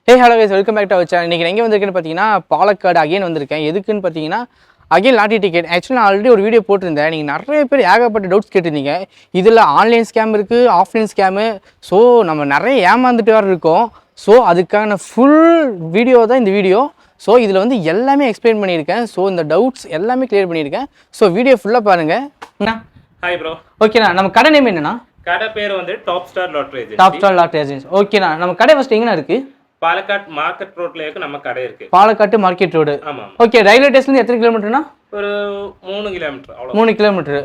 Hey hello guys welcome back to our channel. இன்றைக்கி எங்கே வந்திருக்கேன்னு பார்த்தீங்கன்னா பாலக்காடு அகைன் வந்திருக்கேன். எதுக்குன்னு பார்த்தீங்கன்னா அகைன் லாட்டரி டிக்கெட். ஆக்சுவலாக நான் ஆல்ரெடி ஒரு வீடியோ போட்டிருந்தேன். நீங்கள் நிறைய பேர் ஏகப்பட்ட டவுட்ஸ் கேட்டிருந்தீங்க. இதில் ஆன்லைன் ஸ்கேம் இருக்குது, ஆஃப்லைன் ஸ்கேமு. ஸோ நம்ம நிறைய ஏமாந்துட்டு வேறு இருக்கோம். ஸோ அதுக்கான ஃபுல் வீடியோ தான் இந்த வீடியோ. ஸோ இதில் வந்து எல்லாமே எக்ஸ்பிளைன் பண்ணியிருக்கேன். ஸோ இந்த டவுட்ஸ் எல்லாமே கிளியர் பண்ணியிருக்கேன். ஸோ வீடியோ ஃபுல்லாக பாருங்கள். Hi bro. ஓகேண்ணா, நம்ம கடை நேம் என்னண்ணா? கடை பேர் வந்து top star lottery agency. Top star lottery agency. ஓகேண்ணா, நம்ம கடை ஃபஸ்ட்டு எங்கண்ணா இருக்குது? பாலக்காட் மார்க்கெட் ரோட்ல இருக்கு நம்ம கடை இருக்கு. பாலக்காட்டு மார்க்கெட் ரோடு. ஆமா. ஓகே, ரயில்வே ஸ்டேஷன்ல எத்தனை கிலோமீட்டர்னா? ஒரு 3 கிலோமீட்டர் அவ்வளவு. 3 கிலோமீட்டர்.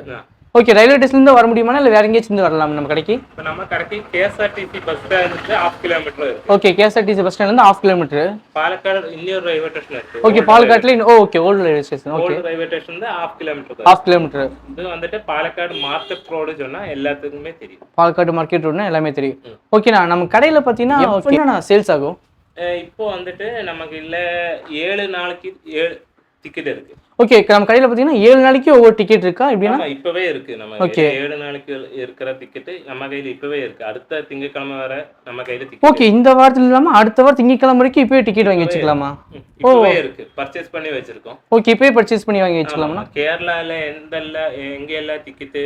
ஓகே, ரயில்வே ஸ்டேஷன்ல வர முடியுமா இல்ல வேற எங்கேயாச்சும் இருந்து வரலாம் நம்ம கடைக்கு? இப்போ நம்ம கடைக்கு கேஎஸ்ஆர்டிசி பஸ் ஸ்டாண்ட் இருந்து 1/2 கிலோமீட்டர் இருக்கு. ஓகே, கேஎஸ்ஆர்டிசி பஸ் ஸ்டாண்ட்ல இருந்து 1/2 கிலோமீட்டர். பாலக்காடு இன்னொரு ரயில்வே ஸ்டேஷன் இருக்கு. ஓகே, பாலக்காட்ல okay old railway station. Okay, old railway station இருந்து 1/2 கிலோமீட்டர். 1/2 கிலோமீட்டர். இது வந்துட்டு பாலக்காடு மார்க்கெட் ரோடு சொன்னா எல்லாத்துக்குமே தெரியும். பாலக்காடு மார்க்கெட் ரோடுனா எல்லாமே தெரியும். ஓகேண்ணா, நம்ம கடையில பாத்தீங்கன்னா எப்படின்னா சேல்ஸ் ஆகும்? இப்போ வந்துட்டு நமக்கு இல்ல 7 நாளைக்கு 7 டிக்கெட் இருக்கு. ஓகே, நம்ம கடையில பாத்தீங்கன்னா 7 நாளைக்கு ஒவ்வொரு டிக்கெட் இருக்கா எப்படின்னா? இப்பவே இருக்கு. நம்ம 7 நாளைக்கு இருக்கிற டிக்கெட் நம்ம கையில இப்பவே இருக்கு. அடுத்த திங்கட்கிழமை வர நம்ம கையில டிக்கெட். ஓகே, இந்த வாரத்துல இல்லாம அடுத்த வாரம் திங்கட்கிழமை வரைக்கும் இப்பவே டிக்கெட் வாங்கி வச்சுக்கலாமா? இப்பவே இருக்கு, பர்ச்சேஸ் பண்ணி வச்சிருக்கோம். ஓகே, இப்பவே பர்ச்சேஸ் பண்ணி வாங்கி வச்சுக்கலாமா? கேரளால எங்க எல்லாம் டிக்கெட்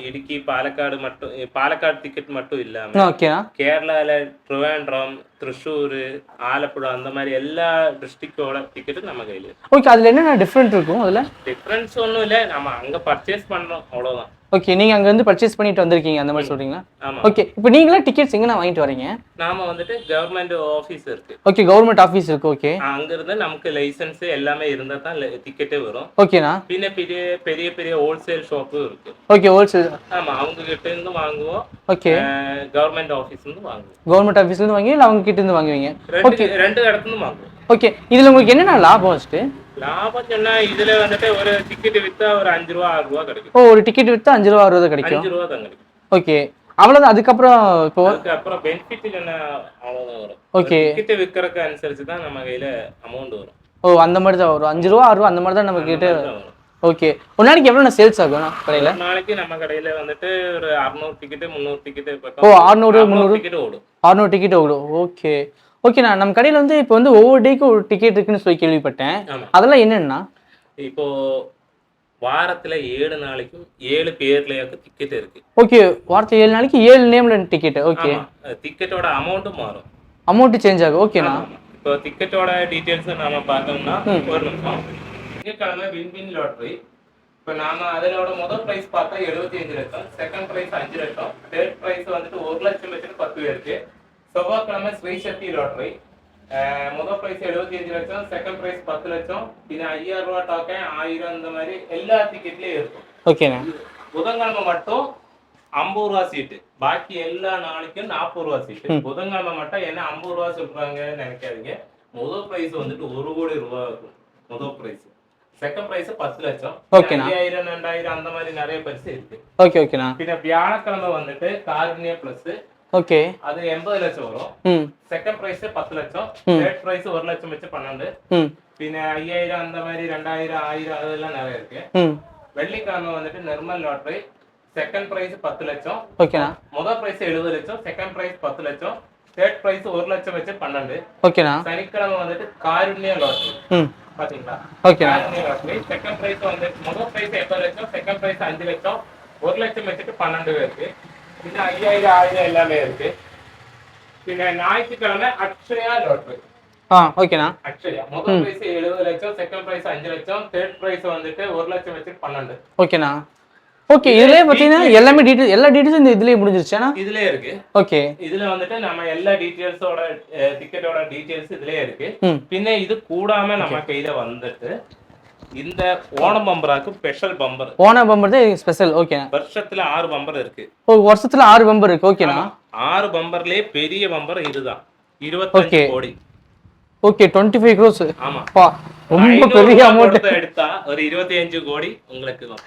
இடுக்கி பாலக்காடு மட்டும் பாலக்காடு டிக்கெட் மட்டும் இல்லாம ஓகேண்ணா கேரளால ட்ரிவாண்ட்ரம், திருச்சூர், ஆலப்புழா அந்த மாதிரி எல்லா டிஸ்ட்ரிக்டோட டிக்கெட்டும் நம்ம கையில இருக்கு. ஓகே, அதுல என்னென்ன டிஃபரெண்ட் இருக்கும்? அதுல டிஃபரன்ஸ் ஒன்றும் இல்லை, நம்ம அங்க பர்ச்சேஸ் பண்றோம் அவ்வளவுதான். ஓகே, நீங்க அங்க வந்து பர்ச்சேஸ் பண்ணிட்டு வந்திருக்கீங்க அந்த மாதிரி சொல்றீங்களா? ஆமா. ஓகே, இப்போ நீங்களே டிக்கெட்ஸ் எங்க வாங்கிட்டு வரீங்க? நாம வந்துட்டு கவர்மெண்ட் ஆபீஸ் இருக்கு. ஓகே, கவர்மெண்ட் ஆபீஸ் இருக்கு. ஓகே, அங்க இருந்து நமக்கு லைசென்ஸ் எல்லாமே இருந்தா தான் டிக்கெட்டே வரும். ஓகேண்ணா. பின்ன பெரிய பெரிய பெரிய ஹோல்சேல் ஷாப்பும் இருக்கு. Okay, wholesale. ஆமா, அவங்க கிட்ட இருந்து வாங்குவோம். ஓகே, கவர்மெண்ட் ஆபீஸ்ல இருந்து வாங்குவோம். கவர்மெண்ட் ஆபீஸ்ல இருந்து வாங்கி இல்ல அவங்க கிட்ட இருந்து வாங்குவீங்க? ஓகே, ரெண்டு இடத்துல இருந்து வாங்குவோம். ஓகே, இதுல உங்களுக்கு என்னென்ன லாபம் ஃபர்ஸ்ட்? லாபம் சொன்னா இதுல வந்துட்டு ஒரு டிக்கெட் வித்தா ஒரு 5 ரூபா 6 ரூபா கிடைக்கும். ஓ, ஒரு டிக்கெட் வித்தா 5 ரூபா 6 ரூபா கிடைக்கும். 5 ரூபா தான் கிடைக்கும். ஓகே, அவ்வளவுதான். அதுக்கப்புறம் இப்போ அப்புறம் பெனிஃபிட் என்ன அவ்வளவுதான் வரும். ஓகே, டிக்கெட் விக்கிறதுக்கு அனுசரிச்சு தான் நம்ம கையில அமௌண்ட் வரும். ஓ, அந்த மாதிரி தான் வரும். 5 ரூபா 6 ரூபா அந்த மாதிரி தான் நம்ம கிட்ட. ஓகே, ஒரு நாளைக்கு எவ்வளவு சேல்ஸ் ஆகும் கடையில? நாளைக்கு நம்ம கடையில வந்துட்டு ஒரு 600 டிக்கெட் 300 டிக்கெட். ஓ, 600 300 டிக்கெட் ஓடும். 600 டிக்கெட் ஓடும். ஓகே ஓகேண்ணா, நம்ம கடையில வந்து இப்போ வந்து ஒவ்வொரு டேக்கு ஒரு டிக்கெட் இருக்குன்னு சொல்லி கேள்விப்பட்டேன். அதெல்லாம் என்னன்னா இப்போ வாரத்துல 7 நாளைக்கும் 7 பேர்லயாக்கு டிக்கெட் இருக்கு. ஓகே, வாரத்துல 7 நாளைக்கு 7 நேம்ல டிக்கெட். ஓகே, டிக்கெட்டோட அமௌண்ட்டும் மாறும். அமௌண்ட் சேஞ்ச் ஆகும். ஓகேண்ணா, இப்போ டிக்கெட்டோட டீடைல்ஸ் நாம பார்த்தோம்னா ஒரு நிமிஷம். திங்கட்கிழமை வின் லாட்டரி. இப்போ நாம அதனோட முதல் பிரைஸ் பார்த்தா 75 லட்சம், செகண்ட் பிரைஸ் 5 லட்சம், தேர்ட் பிரைஸ் வந்துட்டு 1 லட்சம் வச்சுட்டு 10 பேருக்கு. செவ்வாய்க்கிழமை ஸ்ரீசக்தி லாட்டரி. முதல் பிரைஸ் 75 லட்சம், செகண்ட் பிரைஸ் 10 லட்சம், இது 5000 ரூபா டோக்கன், 1000 இந்த மாதிரி எல்லா டிக்கெட்லயும் இருக்கும். ஓகேண்ணா, புதன்கிழமை மட்டும் 50 ரூபா சீட்டு, பாக்கி எல்லா நாளைக்கும் 40 ரூபா சீட்டு. புதன்கிழமை மட்டும் என்ன 50 ரூபா சொல்றாங்கன்னு நினைக்காதீங்க. முதல் பிரைஸ் வந்துட்டு 1 கோடி ரூபா இருக்கும் முதல் பிரைஸ். செகண்ட் பிரைஸ் 10 லட்சம், 5000 2000 அந்த மாதிரி நிறைய பரிசு இருக்கு. ஓகே ஓகேண்ணா. பின்ன வியாழக்கிழமை வந்துட்டு காருண்ய பிளஸ். ஓகே, அது 80 லட்சம் வரும். செகண்ட் பிரைஸ் 10 லட்சம், தேர்ட் பிரைஸ் 1 லட்சம் வச்சு 12. பின்ன 5000 அந்த மாதிரி 2000 1000 அதெல்லாம் நிறைய இருக்கு. வெள்ளிக்கிழமை வந்துட்டு நிர்மல் லாட்டரி. செகண்ட் பிரைஸ் 10 லட்சம். ஓகேண்ணா. முதல் பிரைஸ் 70 லட்சம், செகண்ட் பிரைஸ் 10 லட்சம், தேர்ட் பிரைஸ் 1 லட்சம் வச்சு 12. ஓகேண்ணா. சனிக்கிழமை வந்துட்டு காருண்ய லாட்டரி. பாத்தீங்களா? ஓகேண்ணா. காருண்ய லாட்டரி. செகண்ட் பிரைஸ் வந்து முதல் பிரைஸ் 80 லட்சம், செகண்ட் பிரைஸ் 5 லட்சம், 1 லட்சம் வச்சுட்டு 12 இருக்கு. பின்ன 5000 1000 எல்லாமே இருக்கு. பின்ன ஞாயிற்றுக்கிழமை அக்ஷயா லாட்டரி. ஓகேண்ணா. அக்ஷயா முதல் பிரைஸ் 70 லட்சம், செகண்ட் பிரைஸ் 5 லட்சம், தேர்ட் பிரைஸ் வந்துட்டு 1 லட்சம் வச்சுட்டு 12. ஓகேண்ணா. ஓகே, இதுலயே பாத்தீங்கன்னா எல்லாமே டீடைல் எல்லா டீடைல்ஸும் இந்த இதுலயே முடிஞ்சிருச்சுனா? இதுலயே இருக்கு. ஓகே, இதுல வந்துட்டு நம்ம எல்லா டீடைல்ஸோட டிக்கெட்டோட டீடைல்ஸ் இதுலயே இருக்கு. பின்ன இது கூடாம நம்ம கையில வந்துட்டு இந்த ஓணம் பம்பராக்கு ஸ்பெஷல் பம்பர். ஓணம் பம்பர் தான் ஸ்பெஷல். ஓகே, வருஷத்துல 6 பம்பர் இருக்கு. ஓ, வருஷத்துல 6 பம்பர் இருக்கு. ஓகேண்ணா. 6 பம்பர்லயே பெரிய பம்பர் இதுதான், 25 கோடி. Okay, 25 crores. ஆமா, ரொம்ப பெரிய அமௌண்ட். எடுத்தா ஒரு 25 கோடி உங்களுக்கு தான்.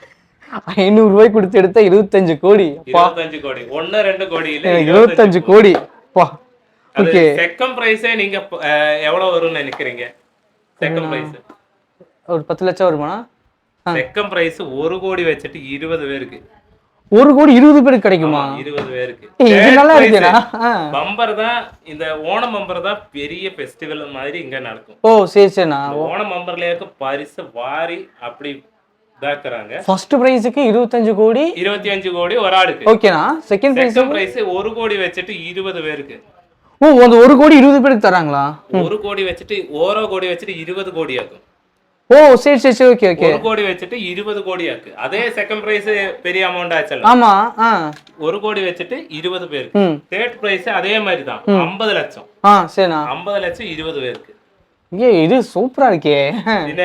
500 ரூபாய் கொடுத்து எடுத்தா 25 கோடி. 25 கோடி 1 2 கோடி இல்ல, 25 கோடி. ஓகே, செகண்ட் பிரைஸே நீங்க எவ்வளவு வரும்னு நினைக்கிறீங்க? செகண்ட் பிரைஸ் ஒரு 10 லட்சம் வருமானா? செகண்ட் பிரைஸ் 1 கோடி வச்சிட்டு 20 பேருக்கு. 1 கோடி 20 பேருக்கு கிடைக்குமா? 20 பேருக்கு. இது நல்லா இருக்குடா. பம்பர் தான் இந்த ஓணம் பம்பர் தான் பெரிய ஃபெஸ்டிவல் மாதிரி இங்க நடக்கும். ஓ சரி சரிண்ணா. ஓணம் பம்பர்ல இருக்க பரிசு வாரி அப்படி தாக்குறாங்க. ஃபர்ஸ்ட் பிரைஸ்க்கு 25 கோடி 25 கோடி ஒரு ஆளுக்கு. ஓகேண்ணா. செகண்ட் பிரைஸ் 1 கோடி வச்சுட்டு 20 பேருக்கு. ஓ அந்த 1 கோடி 20 பேருக்கு தராங்களா? 1 கோடி வச்சுட்டு 1 கோடி வச்சுட்டு 20 கோடி ஆகும். ஓ சரி சரி சரி ஓகே ஓகே. 1 கோடி வச்சுட்டு 20 கோடி ஆக்கு. அதே செகண்ட் பிரைஸ் பெரிய அமௌண்ட் ஆச்சல்ல. ஆமா. 1 கோடி வச்சுட்டு 20 பேருக்கு. தேர்ட் பிரைஸ் அதே மாதிரி தான் 50 லட்சம். சரிண்ணா. 50 லட்சம் 20 பேருக்கு. இது சூப்பரா இருக்கே. இந்த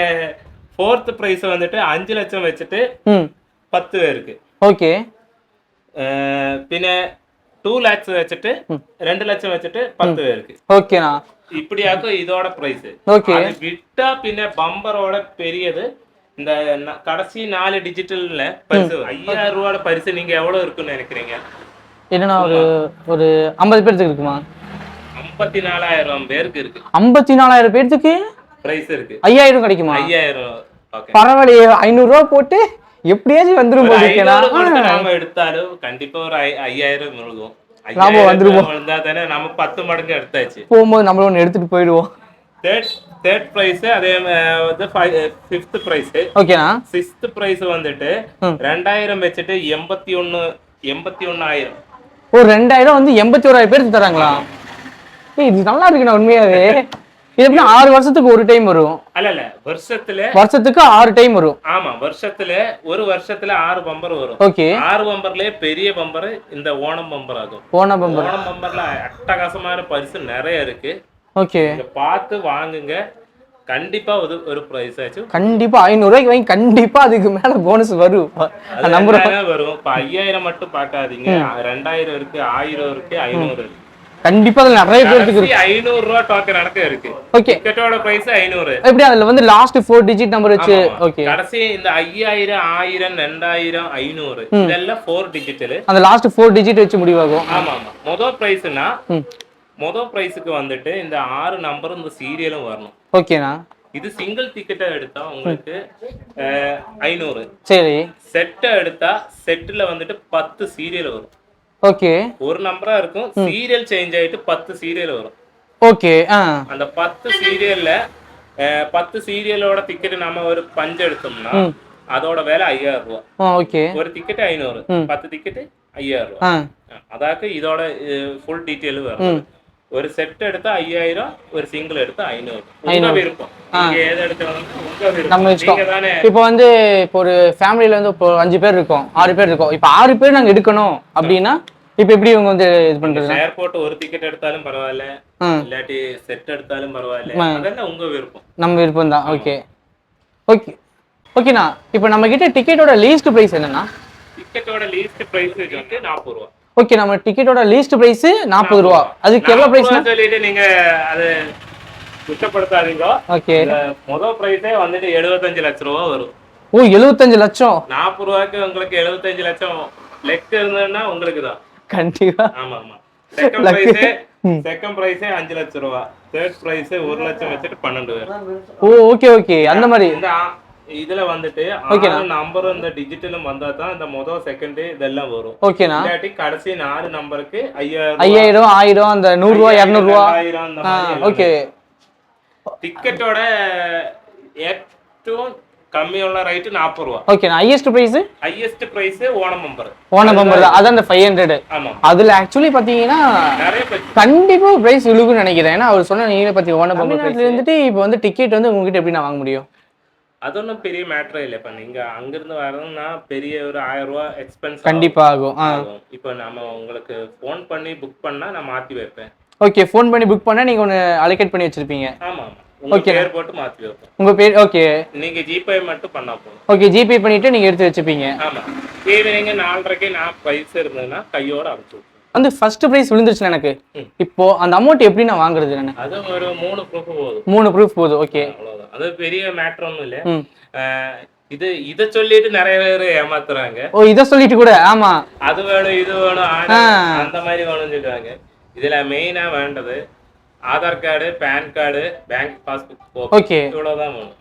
ஃபோர்த் பிரைஸ் வந்துட்டு 5 லட்சம் வச்சுட்டு 10 பேருக்கு. ஓகே. பின்ன 2 lakhs வச்சுட்டு 2 லட்சம் வச்சுட்டு 10 பேருக்கு. ஓகேண்ணா. இப்படியாக்கும் இதோட பிரைஸ். ஓகே. அது விட்டா பின்ன பம்பரோட பெரியது இந்த கடைசி 4 டிஜிட்டல்ல பரிசு 5000 ரூபாயோட பரிசு நீங்க எவ்வளவு இருக்குன்னு நினைக்கிறீங்க? என்னன்னா ஒரு 50 பேருக்கு இருக்குமா? 54000 பேருக்கு இருக்கு. 54000 பேருக்கு பிரைஸ் இருக்கு. 5000 கிடைக்குமா? 5000. பரவாயில்லையே. 500 ரூபாய் போட்டு எப்படியாச்சும் வந்துரும் போல. நாம எடுத்தாலும் கண்டிப்பா ஒரு 5000 விழுகும். நாம வந்துருவோம். விழுந்தா தானே நம்ம 10 மடங்கு எடுத்தாச்சு. போகும்போது நம்மள ஒன்று எடுத்துட்டு போயிடுவோம். தேர்ட் பிரைஸ் அதே ஃபிஃப்த் பிரைஸ். ஓகேண்ணா. சிக்ஸ்த் பிரைஸ் வந்துட்டு 2000 வச்சுட்டு 81,000. ஓ 2000 வந்து 81,000 பேருக்கு தராங்களா? இது நல்லா இருக்குண்ணா உண்மையாவே. இது எப்படி 6 வருஷத்துக்கு ஒரு டைம் வரும்? அல்ல வருஷத்துக்கு 6 டைம் வரும். ஆமா ஒரு வருஷத்துல 6 பம்பர் வரும். ஓகே. 6 பம்பர்லயே பெரிய பம்பர் இந்த ஓணம் பம்பர் ஆகும். ஓணம் பம்பர்ல அட்டகாசமான பரிசு நிறைய இருக்கு. ஓகே. நீங்க பார்த்து வாங்குங்க. கண்டிப்பா ஒரு பிரைஸ் ஆச்சு. கண்டிப்பா 500 ரூபாய்க்கு வாங்கி கண்டிப்பா அதுக்கு மேல போனஸ் வரும். வரும். 5000 மட்டும் பார்க்காதீங்க. 2000 இருக்கு, 1000 இருக்கு, 500 இருக்கு. கண்டிப்பா அதுல நிறைய பேருக்கு இருக்கு. 500 ரூபாய் டோக்கன் எனக்கு இருக்கு. ஓகே. டிக்கெட்டோட பிரைஸ் 500. எப்படி அதுல வந்து லாஸ்ட் 4 டிஜிட் நம்பர் வச்சு. ஓகே. கடைசி இந்த 5000, 1000, 2000, 500 இதெல்லாம் 4 டிஜிட்டல். அந்த லாஸ்ட் 4 டிஜிட் வச்சு முடிவாகும். ஆமா. முதல் பிரைஸ்னா முதல் பிரைஸ்க்கு வந்துட்டு இந்த 6 நம்பரும் இந்த சீரியலும் வரணும். ஓகேண்ணா. இது சிங்கிள் டிக்கெட்டா எடுத்தா உங்களுக்கு 500. சரி. செட்டா எடுத்தா செட்ல வந்துட்டு 10 சீரியல் வரும். ஓகே. ஒரு நம்பரா இருக்கும். சீரியல் சேஞ்ச் ஆயிட்டு 10 சீரியல் வரும். ஓகே. அந்த 10 சீரியல்ல 10 சீரியலோட டிக்கெட் நாம ஒரு பஞ்சு எடுத்தோம்னா அதோட விலை 5000 ரூபாய். ஓகே. ஒரு டிக்கெட் 500, 10 டிக்கெட் 5000 ரூபாய். அதாக்கு இதோட ஃபுல் டீடைல் வரும். ஒரு செட் எடுத்தா 5000, ஒரு சிங்கிள் எடுத்தா 500. உங்க விருப்பம். நீங்க எதை எடுத்தாலும் உங்க விருப்பம். நீங்க தானே. இப்போ வந்து இப்போ ஒரு ஃபேமிலில வந்து இப்போ 5 பேர் இருக்கோம், 6 பேர் இருக்கோம். இப்போ 6 பேர் நாங்க எடுக்கணும் அப்படின்னா இப்போ எப்படி இவங்க வந்து இது பண்றது? ஏர்போர்ட் ஒரு டிக்கெட் எடுத்தாலும் பரவாயில்ல, இல்லாட்டி செட் எடுத்தாலும் பரவாயில்ல. அதெல்லாம் உங்க விருப்பம். நம்ம விருப்பம் தான். ஓகே. ஓகே. ஓகேண்ணா. இப்போ நம்ம கிட்ட டிக்கெட்டோட லீஸ்ட் பிரைஸ் என்னன்னா? டிக்கெட்டோட லீஸ்ட் பிரைஸ் வந்து 40 ரூபாய். ஓகே. நம்ம டிக்கெட்டோட லீஸ்ட் பிரைஸ் 40 ரூபாய். அதுக்கு எவ்வளவு பிரைஸ் சொல்லிட்டு நீங்க அது குற்றப்படுத்தாதீங்க. ஓகே. முதல் பிரைஸே வந்துட்டு 75 லட்சம் ரூபாய் வரும். ஓ 75 லட்சம். 40 ரூபாய்க்கு உங்களுக்கு 75 லட்சம் லெக் இருந்ததுன்னா உங்களுக்கு தான். கண்டிப்பா. ஆமா. செகண்ட் பிரைஸே 5 லட்சம் ரூபாய். தேர்ட் பிரைஸ் 1 லட்சம் வச்சுட்டு 12 பேர். ஓ ஓகே ஓகே. அந்த மாதிரி இந்த இதுல வந்துட்டு நம்பர் இந்த டிஜிட்டலும் வந்தா தான் இந்த முதல் செகண்ட் இதெல்லாம் வரும். ஓகேனா. இல்லாட்டி கடைசி 4 நம்பருக்கு 5000, 1000, அந்த 100 ரூபாய், 200 ரூபாய். ஓகே. டிக்கெட்டோட ഏറ്റവും கம்மியான ரேட் 40 ரூபாய். Okay. Highest price Onam bumper. அதான் அந்த 500. ஆமா. அதுல ஆக்சுவலி பாத்தீங்கன்னா கண்டிப்பா பிரைஸ் இழுக்குன்னு நினைக்கிறேன். ஏன்னா அவர் சொன்ன நீங்களே பாத்தீங்க ஓணம் பம்பர் இருந்துட்டு இப்போ வந்து டிக்கெட் வந்து உங்ககிட்ட எப்படி நான் வாங்க முடியும்? அது ஒன்றும் பெரிய மேட்டரே இல்லை. இப்போ நீங்க அங்கிருந்து வரணும்னா பெரிய ஒரு 1000 ரூபாய் எக்ஸ்பென்ஸ் கண்டிப்பா ஆகும். இப்போ நம்ம உங்களுக்கு ஃபோன் பண்ணி புக் பண்ணா நான் மாத்தி வைப்பேன். ஓகே. ஃபோன் பண்ணி புக் பண்ணா நீங்க ஒன்னு அலோகேட் பண்ணி வச்சிருப்பீங்க. ஆமா. உங்க பேர் போட்டு மாத்தி வைப்பேன். உங்க பேர். ஓகே. நீங்க ஜிபே மட்டும் பண்ணா போதும். ஓகே. ஜிபே பண்ணிட்டு நீங்க எடுத்து வச்சுப்பீங்க. ஆமா. ஈவினிங் 4:30க்கு நான் பிரைஸ் இருந்ததுன்னா கையோட அனுப்பிச்சு விட்டுருவேன். அந்த ஃபர்ஸ்ட் பிரைஸ் விழுந்துருச்சு எனக்கு. இப்போ அந்த அமௌண்ட் எப்படி நான் வாங்குறது? நான் அது ஒரு 3 ப்ரூஃப் போதும். 3 ப்ரூஃப் போதும். ஓகே. அவ்வளவுதான். அது பெரிய மேட்டர் ஒன்றும் இல்லை. இத சொல்லிட்டு நிறைய பேர் ஏமாத்துறாங்க. ஓ இத சொல்லிட்டு கூட. ஆமா. அது வேணும் இது வேணும் அந்த மாதிரி வேணும்னு சொல்றாங்க. இதுல மெயினா வேண்டது Aadhaar card, PAN card, bank passbook. Okay. இவ்வளவுதான் வேணும்.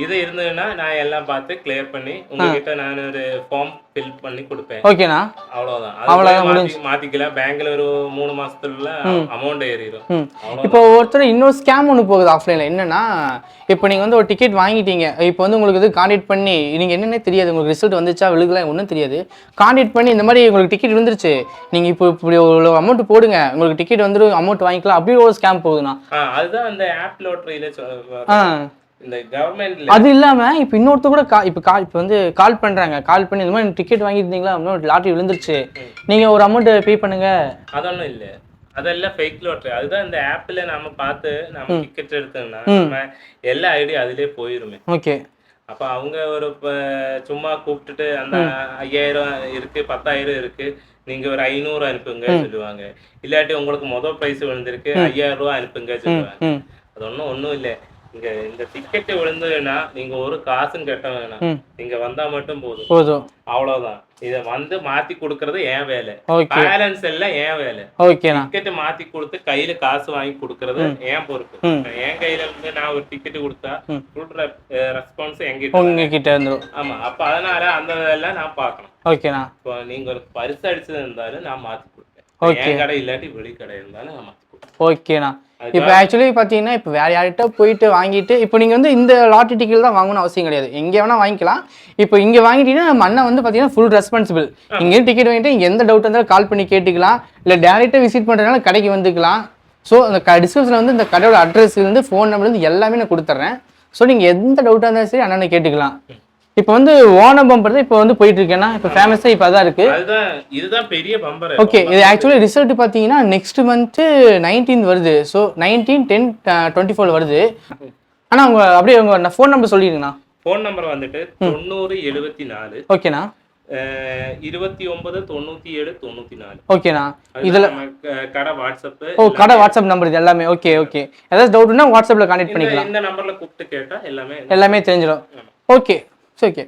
இது இருந்ததுன்னா நான் எல்லாம் பார்த்து கிளியர் பண்ணி உங்ககிட்ட நான் ஒரு ஃபார்ம் ஃபில் பண்ணி கொடுப்பேன். ஓகேண்ணா. அவ்வளவுதான். அவ்வளவுதான். மாத்திக்கலாம். பேங்க்ல ஒரு 3 மாசத்துல அமௌண்ட் ஏறிடும். இப்போ ஒருத்தர் இன்னொரு ஸ்கேம் ஒன்று போகுது ஆஃப்லைன்ல. என்னன்னா, இப்போ நீங்க வந்து ஒரு டிக்கெட் வாங்கிட்டீங்க. இப்போ வந்து உங்களுக்கு இது கான்டாக்ட் பண்ணி நீங்க என்னன்னே தெரியாது, உங்களுக்கு ரிசல்ட் வந்துச்சா விழுகல ஒன்றும் தெரியாது. கான்டாக்ட் பண்ணி இந்த மாதிரி உங்களுக்கு டிக்கெட் விழுந்துருச்சு, நீங்க இப்போ இப்படி ஒரு அமௌண்ட் போடுங்க, உங்களுக்கு டிக்கெட் வந்து அமௌண்ட் வாங்கிக்கலாம், அப்படி ஒரு ஸ்கேம் போகுதுண்ணா. அதுதான் அந்த ஆப் லோட்டரியில இந்த கவர்மெண்ட்ல. அது இல்லாம இப்போ இன்னொருத்தர் கூட இப்போ வந்து கால் பண்றாங்க. கால் பண்ணி இந்த மாதிரி டிக்கெட் வாங்கியிருந்தீங்களா, லாட்டரி விழுந்துருச்சு, நீங்க ஒரு அமௌண்ட் பே பண்ணுங்க. அதொன்னும் இல்லை, அதெல்லாம் ஃபேக் லோட்டரி. அதுதான் இந்த ஆப்ல நாம பார்த்து நம்ம டிக்கெட் எடுத்தோம்னா நம்ம எல்லா ஐடியா அதிலே போயிருமே. ஓகே. அப்ப அவங்க ஒரு சும்மா கூப்பிட்டுட்டு அந்த 5000 இருக்கு 10,000 இருக்கு, நீங்க ஒரு 500 அனுப்புங்க சொல்லுவாங்க. இல்லாட்டி உங்களுக்கு முதல் பிரைஸ் விழுந்திருக்கு 5000 ரூபாய் அனுப்புங்க சொல்லுவாங்க. அது ஒன்றும் இல்லை. இங்க இந்த டிக்கெட் விழுந்ததுன்னா நீங்க ஒரு காசும் கட்ட வேணாம், நீங்க வந்தா மட்டும் போதும். அவ்வளவுதான். இத வந்து மாத்தி கொடுக்கறது ஏன் வேலை, பேலன்ஸ் எல்லாம் ஏன் வேலை. டிக்கெட் மாத்தி கொடுத்து கையில காசு வாங்கி கொடுக்கறது ஏன் பொறுப்பு. என் கையில இருந்து நான் ஒரு டிக்கெட் கொடுத்தா ஃபுல் ரெஸ்பான்ஸ் எங்கிட்ட இருந்துரும். ஆமா, அப்ப அதனால அந்த இதெல்லாம் நான் பார்க்கணும். ஓகேண்ணா. இப்போ நீங்க ஒரு பரிசு அடிச்சது இருந்தாலும் நான் மாத்தி கொடுப்பேன். என் கடை இல்லாட்டி வெளி கடை இருந்தாலும் நான் மாத்தி கொடுப்பேன். ஓகேண்ணா. இப்போ ஆக்சுவலி பார்த்தீங்கன்னா, இப்போ வேற யார்கிட்ட போயிட்டு வாங்கிட்டு, இப்போ நீங்கள் வந்து இந்த லாட்டரி டிக்கெட் தான் வாங்கணும்னு அவசியம் கிடையாது, எங்கே வேணால் வாங்கிக்கலாம். இப்போ இங்கே வாங்கிட்டீங்கன்னா நம்ம அண்ணன் வந்து பார்த்தீங்கன்னா ஃபுல் ரெஸ்பான்சிபிள். இங்கேயும் டிக்கெட் வாங்கிட்டு இங்கே எந்த டவுட் இருந்தாலும் கால் பண்ணி கேட்டுக்கலாம், இல்லை டேரெக்டாக விசிட் பண்ணுறதுனால கடைக்கு வந்துக்கலாம். ஸோ அந்த டிஸ்கிரிப்ஷனில் வந்து இந்த கடையோட அட்ரஸ்லேருந்து ஃபோன் நம்பர்லேருந்து எல்லாமே நான் கொடுத்துட்றேன். ஸோ நீங்கள் எந்த டவுட்டாக இருந்தாலும் சரி அண்ணனை கேட்டுக்கலாம். இப்போ வந்து ஓணம் பம்பர் தான் இப்போ வந்து போயிட்டு இருக்கேன்னா, இப்போ ஃபேமஸாக இப்போ அதான் இருக்கு. இதுதான் பெரிய பம்பர். ஓகே. இது ஆக்சுவலி ரிசல்ட் பார்த்தீங்கன்னா நெக்ஸ்ட் மந்த்து 19 வருது. ஸோ 19/10/24 வருது. ஆனால் அவங்க அப்படியே உங்க ஃபோன் நம்பர் சொல்லிடுங்கண்ணா. ஃபோன் நம்பர் வந்துட்டு 9074. ஓகேண்ணா. 299794. ஓகேண்ணா. இதுல கடை வாட்ஸ்அப். கடை வாட்ஸ்அப் நம்பர் இது எல்லாமே. ஓகே. ஏதாவது டவுட்னா வாட்ஸ்அப்ல கான்டாக்ட் பண்ணிக்கலாம். இந்த நம்பர்ல கூப்பிட்டு கேட்டா எல்லாமே தெரிஞ்சிடும். ஓகே. ஓகே.